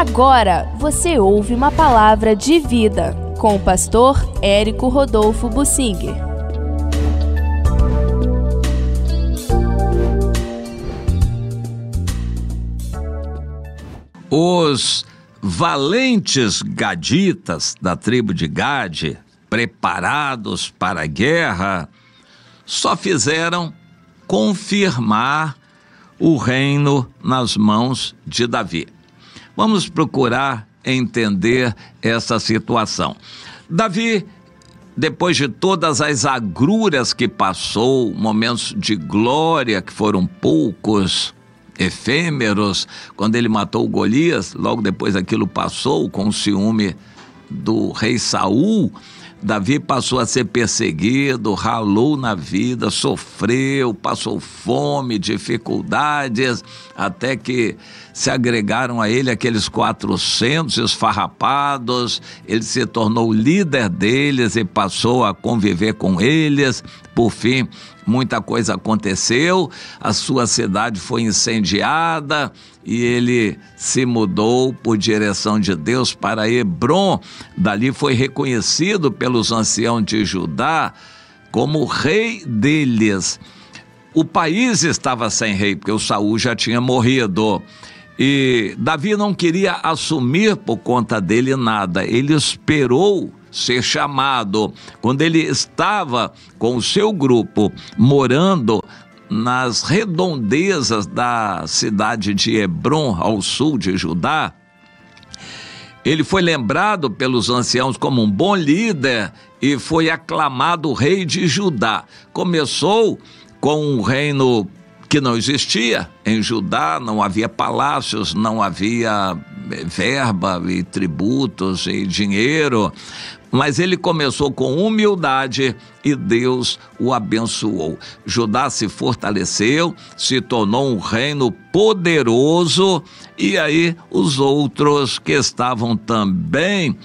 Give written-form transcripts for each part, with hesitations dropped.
Agora você ouve uma palavra de vida com o pastor Érico Rodolfo Bussinger. Os valentes gaditas da tribo de Gade, preparados para a guerra, só fizeram confirmar o reino nas mãos de Davi. Vamos procurar entender essa situação. Davi, depois de todas as agruras que passou, momentos de glória que foram poucos, efêmeros, quando ele matou Golias, logo depois aquilo passou com o ciúme do rei Saul. Davi passou a ser perseguido, ralou na vida, sofreu, passou fome, dificuldades, até que se agregaram a ele aqueles 400 esfarrapados. Ele se tornou líder deles e passou a conviver com eles. Por fim, muita coisa aconteceu, a sua cidade foi incendiada e ele se mudou por direção de Deus para Hebrom. Dali foi reconhecido pelos anciãos de Judá como rei deles. O país estava sem rei, porque o Saul já tinha morrido. E Davi não queria assumir por conta dele nada, ele esperou ser chamado. Quando ele estava com o seu grupo morando nas redondezas da cidade de Hebrom, ao sul de Judá, ele foi lembrado pelos anciãos como um bom líder e foi aclamado rei de Judá. Começou com um reino que não existia. Em Judá não havia palácios, não havia verba e tributos e dinheiro, mas ele começou com humildade e Deus o abençoou. Judá se fortaleceu, se tornou um reino poderoso, e aí os outros que estavam também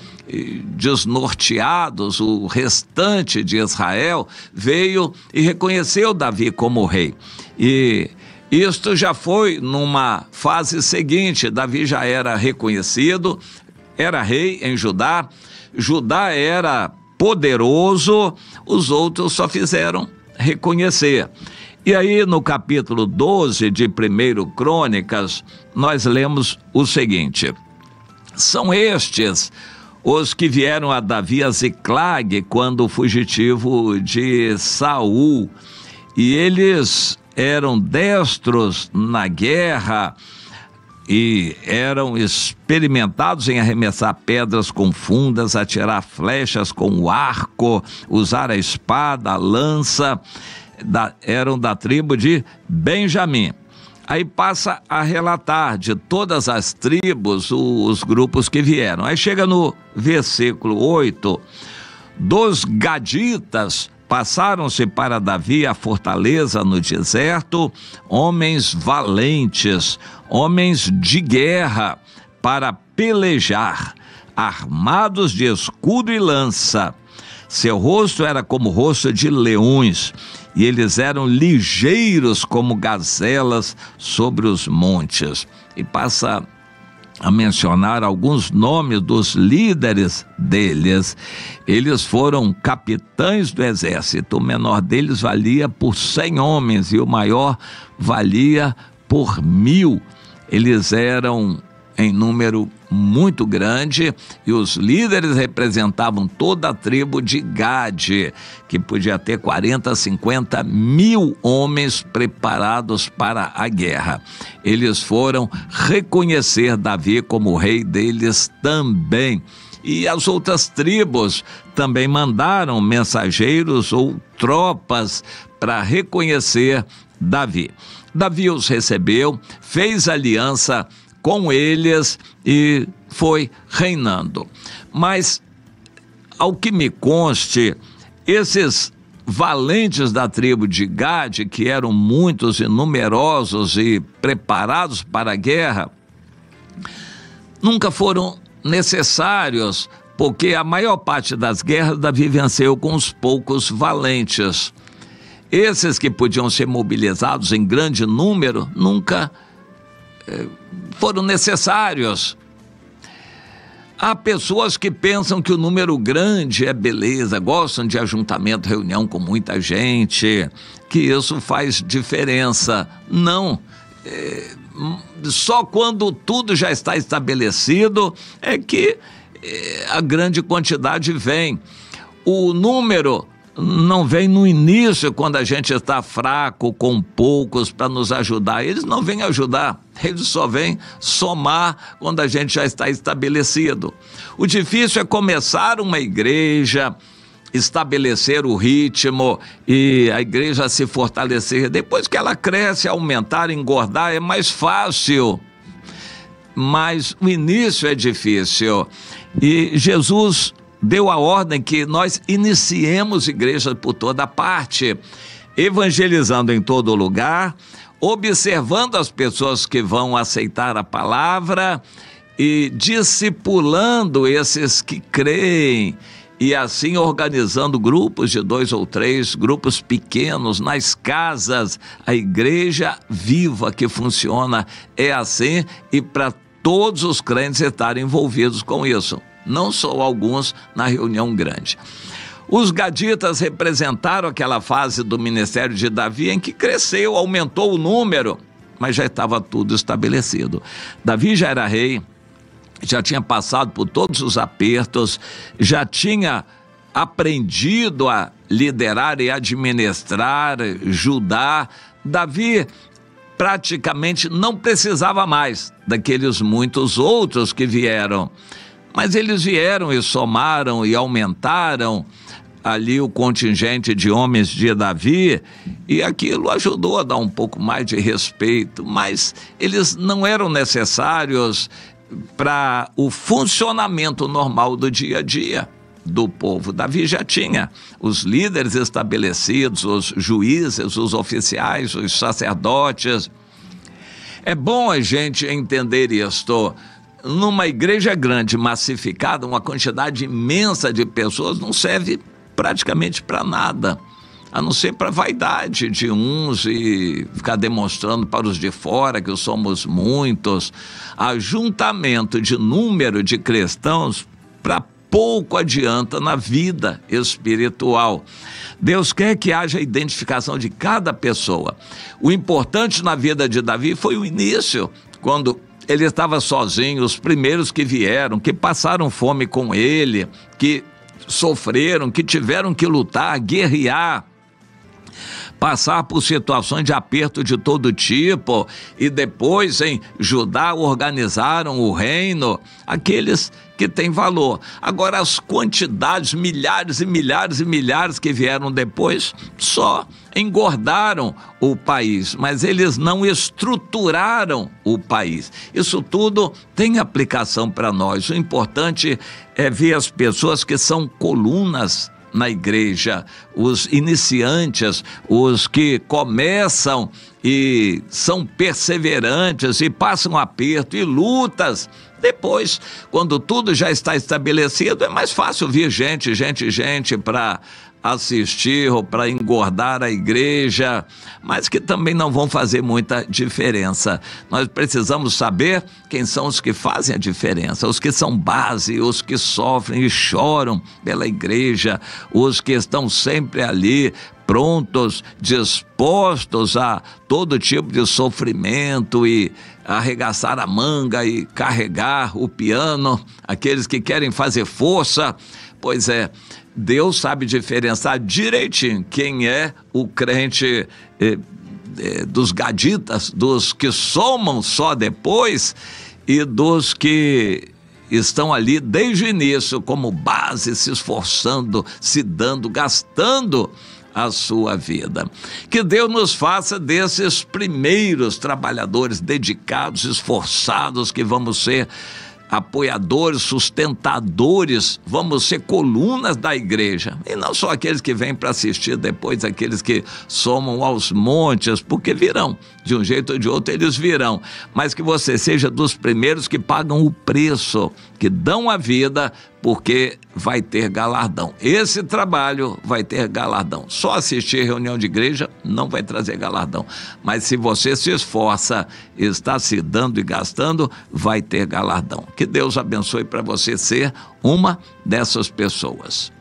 desnorteados, o restante de Israel, veio e reconheceu Davi como rei. E isto já foi numa fase seguinte. Davi já era reconhecido, era rei em Judá, Judá era poderoso, os outros só fizeram reconhecer. E aí no capítulo 12 de 1 Crônicas, nós lemos o seguinte: são estes os que vieram a Davi a Ziclag quando fugitivo de Saul, e eles eram destros na guerra e eram experimentados em arremessar pedras com fundas, atirar flechas com o arco, usar a espada, a lança. Eram da tribo de Benjamim. Aí passa a relatar de todas as tribos os grupos que vieram. Aí chega no versículo 8: dos gaditas passaram-se para Davi a fortaleza no deserto, homens valentes, homens de guerra, para pelejar, armados de escudo e lança. Seu rosto era como o rosto de leões, e eles eram ligeiros como gazelas sobre os montes. E passa a mencionar alguns nomes dos líderes deles. Eles foram capitães do exército. O menor deles valia por 100 homens e o maior valia por 1000. Eles eram em número muito grande, e os líderes representavam toda a tribo de Gade, que podia ter 40, 50 mil homens preparados para a guerra. Eles foram reconhecer Davi como rei deles também. E as outras tribos também mandaram mensageiros ou tropas para reconhecer Davi. Davi os recebeu, fez aliança com eles e foi reinando. Mas, ao que me conste, esses valentes da tribo de Gade, que eram muitos e numerosos e preparados para a guerra, nunca foram necessários, porque a maior parte das guerras Davi venceu com os poucos valentes. Esses que podiam ser mobilizados em grande número nunca foram necessários Há pessoas que pensam que o número grande é beleza, gostam de ajuntamento, reunião com muita gente, que isso faz diferença. Não. Só quando tudo já está estabelecido é que a grande quantidade vem. O número não vem no início, quando a gente está fraco, com poucos, para nos ajudar. Eles não vêm ajudar, eles só vêm somar quando a gente já está estabelecido. O difícil é começar uma igreja, estabelecer o ritmo e a igreja se fortalecer. Depois que ela cresce, aumentar, engordar, é mais fácil. Mas o início é difícil. E Jesus deu a ordem que nós iniciemos igrejas por toda parte, evangelizando em todo lugar, observando as pessoas que vão aceitar a palavra e discipulando esses que creem, e assim organizando grupos de 2 ou 3, grupos pequenos nas casas. A igreja viva que funciona é assim, e para todos os crentes estarem envolvidos com isso, não só alguns na reunião grande. Os gaditas representaram aquela fase do ministério de Davi em que cresceu, aumentou o número, mas já estava tudo estabelecido. Davi já era rei, já tinha passado por todos os apertos, já tinha aprendido a liderar e administrar Judá. Davi praticamente não precisava mais daqueles muitos outros que vieram, mas eles vieram e somaram e aumentaram ali o contingente de homens de Davi, e aquilo ajudou a dar um pouco mais de respeito, mas eles não eram necessários para o funcionamento normal do dia a dia do povo. Davi já tinha os líderes estabelecidos, os juízes, os oficiais, os sacerdotes. É bom a gente entender isto. Numa igreja grande, massificada, uma quantidade imensa de pessoas não serve praticamente para nada, a não ser para a vaidade de uns e ficar demonstrando para os de fora que somos muitos. Ajuntamento de número de cristãos para pouco adianta na vida espiritual. Deus quer que haja identificação de cada pessoa. O importante na vida de Davi foi o início, quando ele estava sozinho, os primeiros que vieram, que passaram fome com ele, que sofreram, que tiveram que lutar, guerrear, passar por situações de aperto de todo tipo, e depois em Judá organizaram o reino, aqueles que têm valor. Agora as quantidades, milhares e milhares e milhares que vieram depois, só engordaram o país, mas eles não estruturaram o país. Isso tudo tem aplicação para nós. O importante é ver as pessoas que são colunas na igreja, os iniciantes, os que começam e são perseverantes e passam aperto e lutas. Depois, quando tudo já está estabelecido, é mais fácil vir gente para assistir ou para engordar a igreja, mas que também não vão fazer muita diferença. Nós precisamos saber quem são os que fazem a diferença, os que são base, os que sofrem e choram pela igreja, os que estão sempre ali, prontos, dispostos a todo tipo de sofrimento e arregaçar a manga e carregar o piano, aqueles que querem fazer força. Pois é, Deus sabe diferenciar direitinho quem é o crente dos gaditas, dos que somam só depois e dos que estão ali desde o início como base, se esforçando, se dando, gastando a sua vida. Que Deus nos faça desses primeiros trabalhadores dedicados, esforçados, que vamos ser apoiadores, sustentadores, vamos ser colunas da igreja, e não só aqueles que vêm para assistir depois, aqueles que somam aos montes, porque virão de um jeito ou de outro eles virão, mas que você seja dos primeiros que pagam o preço, que dão a vida, porque vai ter galardão. Esse trabalho vai ter galardão. Só assistir reunião de igreja não vai trazer galardão, mas se você se esforça, está se dando e gastando, vai ter galardão. Que Deus abençoe para você ser uma dessas pessoas.